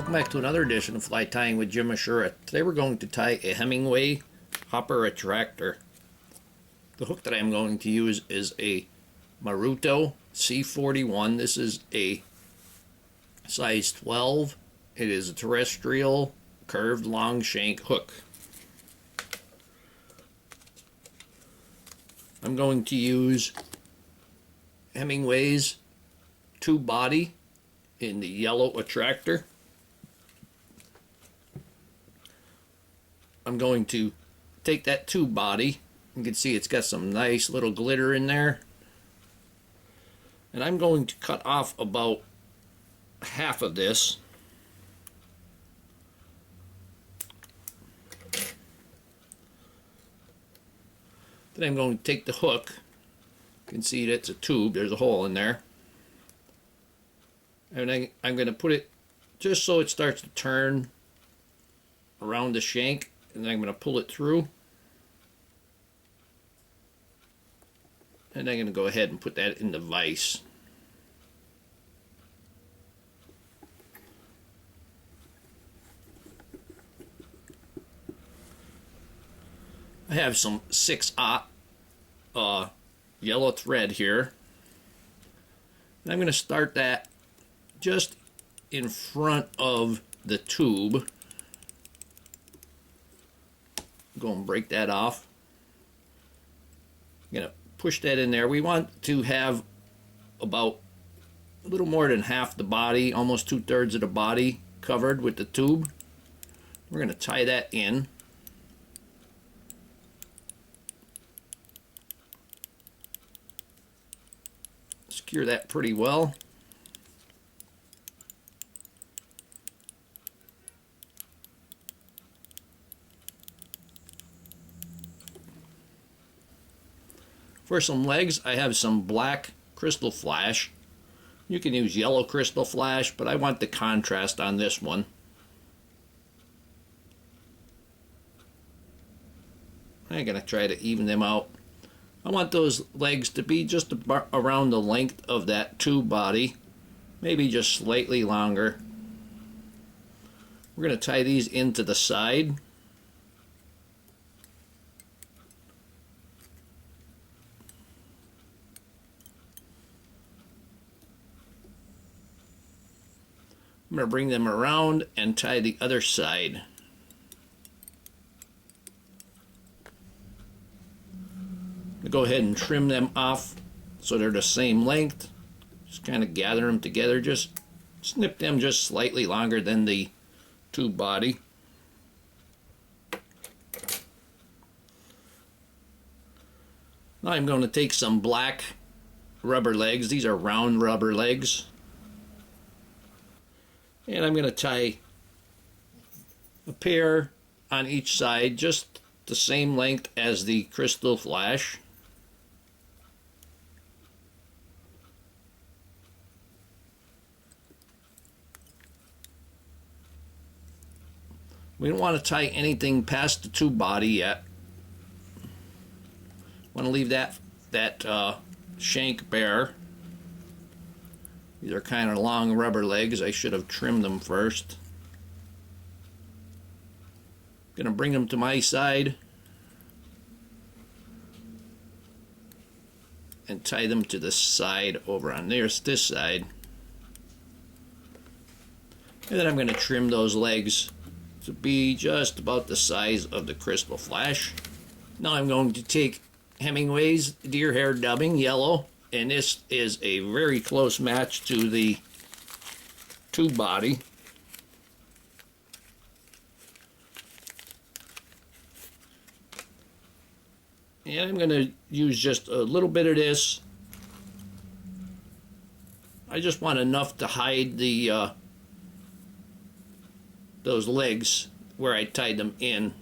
Welcome back to another edition of Fly Tying with Jim Misiura. Today we're going to tie a Hemingway hopper attractor. The hook that I'm going to use is a Maruto C41. This is a size 12. It is a terrestrial curved long shank hook. I'm going to use Hemingway's tube body in the yellow attractor. I'm going to take that tube body. You can see it's got some nice little glitter in there. And I'm going to cut off about half of this. Then I'm going to take the hook. You can see that's a tube. There's a hole in there. And I'm going to put it just so it starts to turn around the shank. And then I'm going to pull it through. And I'm going to go ahead and put that in the vise. I have some 6/0 yellow thread here. And I'm going to start that just in front of the tube. Go and break that off. I'm going to push that in there. We want to have about a little more than half the body, almost 2/3 of the body covered with the tube. We're going to tie that in. Secure that pretty well. For some legs, I have some black crystal flash. You can use yellow crystal flash, but I want the contrast on this one. I'm going to try to even them out. I want those legs to be just around the length of that tube body, maybe just slightly longer. We're going to tie these into the side. I'm going to bring them around and tie the other side. I'm going to go ahead and trim them off so they're the same length. Just kind of gather them together. Just snip them just slightly longer than the tube body. Now I'm going to take some black rubber legs. These are round rubber legs. And I'm going to tie a pair on each side, just the same length as the crystal flash. We don't want to tie anything past the tube body yet. Want to leave that shank bare. These are kind of long rubber legs. I should have trimmed them first. Gonna bring them to my side and tie them to the side over on this side. And then I'm gonna trim those legs to be just about the size of the crystal flash. Now I'm going to take Hemingway's deer hair dubbing yellow, and this is a very close match to the tube body. And I'm going to use just a little bit of this. I just want enough to hide the those legs where I tied them in.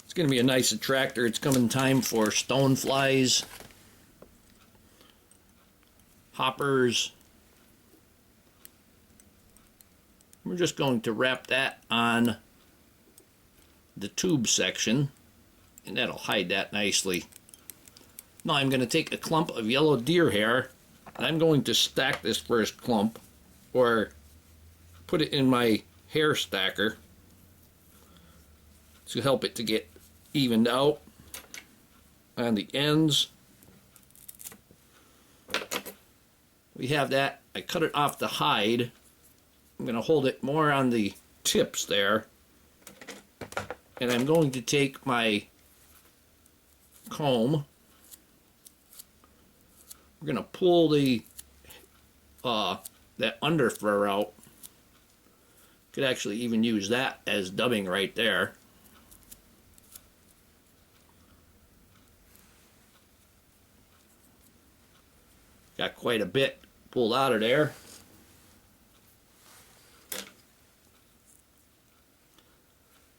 It's going to be a nice attractor. It's coming time for stoneflies, hoppers. We're just going to wrap that on the tube section, and that'll hide that nicely. Now I'm going to take a clump of yellow deer hair, and I'm going to stack this first clump, or put it in my hair stacker to help it to get evened out on the ends. We have that. I cut it off the hide. I'm going to hold it more on the tips there, and I'm going to take my comb. We're going to pull the that under fur out. Could actually even use that as dubbing right there. Got quite a bit pulled out of there.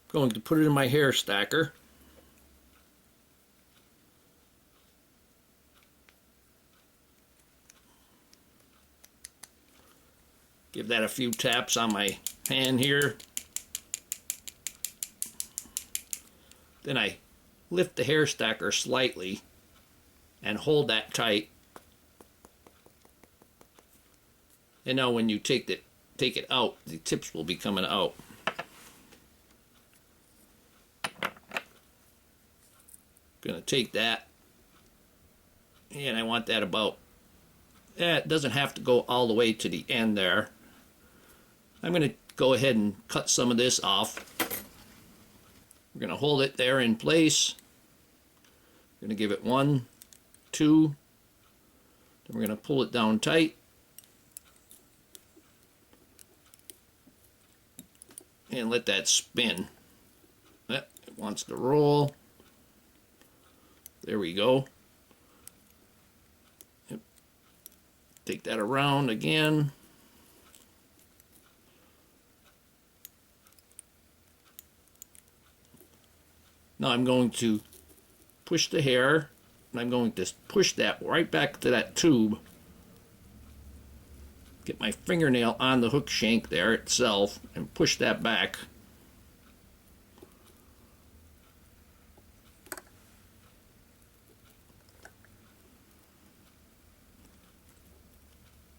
Going to put it in my hair stacker. Give that a few taps on my hand here. Then I lift the hair stacker slightly and hold that tight. And now when you take it out, the tips will be coming out. Gonna take that, and I want that about, it doesn't have to go all the way to the end there. I'm gonna go ahead and cut some of this off. We're gonna hold it there in place. We're gonna give it 1, 2, then we're gonna pull it down tight. And let that spin. It wants to roll. There we go. Yep. Take that around again. Now I'm going to push the hair, and I'm going to push that right back to that tube. Get my fingernail on the hook shank there itself and push that back.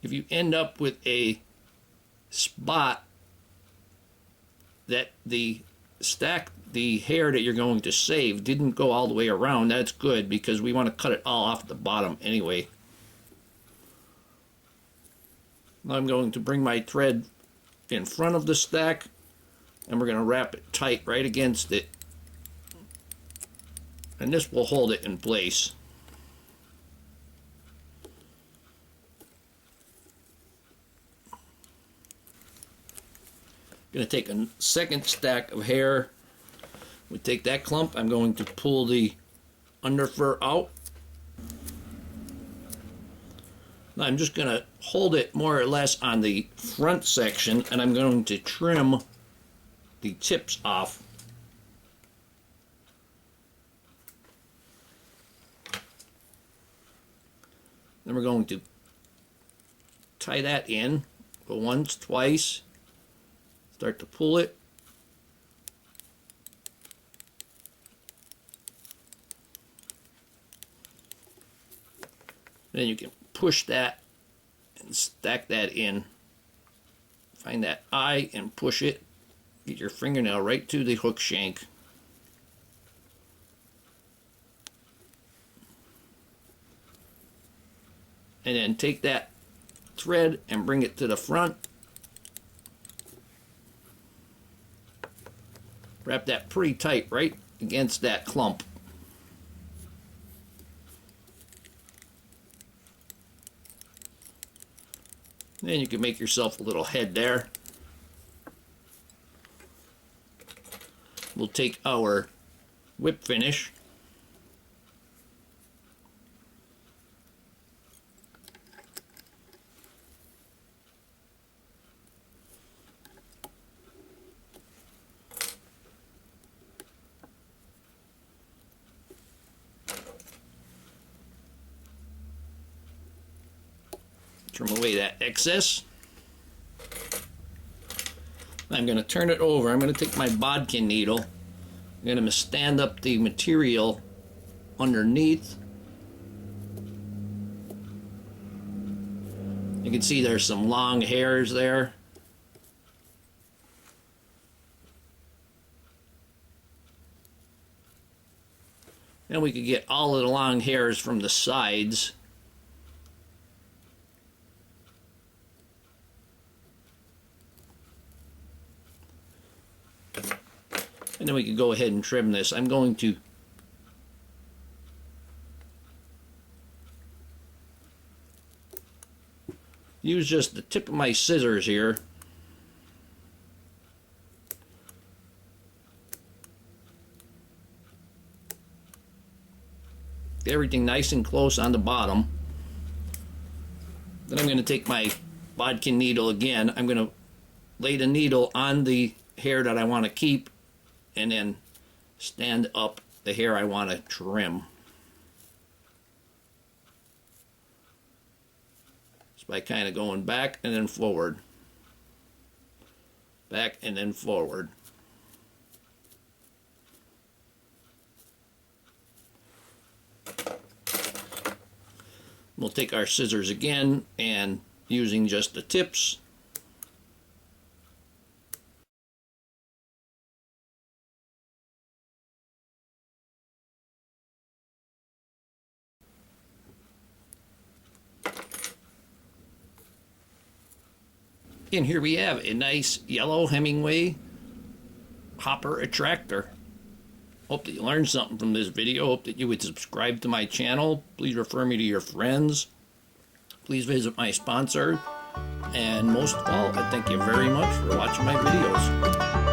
If you end up with a spot that the hair that you're going to save didn't go all the way around, that's good, because we want to cut it all off the bottom anyway. Now I'm going to bring my thread in front of the stack, and we're going to wrap it tight right against it, and this will hold it in place. I'm going to take a second stack of hair. We take that clump. I'm going to pull the underfur out. Now I'm just going to hold it more or less on the front section, and I'm going to trim the tips off. Then we're going to tie that in. Go once, twice. Start to pull it. Then you can push that and stack that in. Find that eye and push it. Get your fingernail right to the hook shank. And then take that thread and bring it to the front. Wrap that pretty tight right against that clump. Then you can make yourself a little head there. We'll take our whip finish. Trim away that excess. I'm going to turn it over. I'm going to take my bodkin needle I'm going to stand up the material underneath. You can see there's some long hairs there. And we could get all of the long hairs from the sides. And then we could go ahead and trim this. I'm going to use just the tip of my scissors here. Get everything nice and close on the bottom. Then I'm going to take my bodkin needle again. I'm going to lay the needle on the hair that I want to keep and then stand up the hair I want to trim. Just by kind of going back and then forward. Back and then forward. We'll take our scissors again and using just the tips, and here we have a nice yellow Hemingway hopper attractor. Hope that you learned something from this video. Hope that you would subscribe to my channel. Please refer me to your friends. Please visit my sponsor. And most of all, I thank you very much for watching my videos.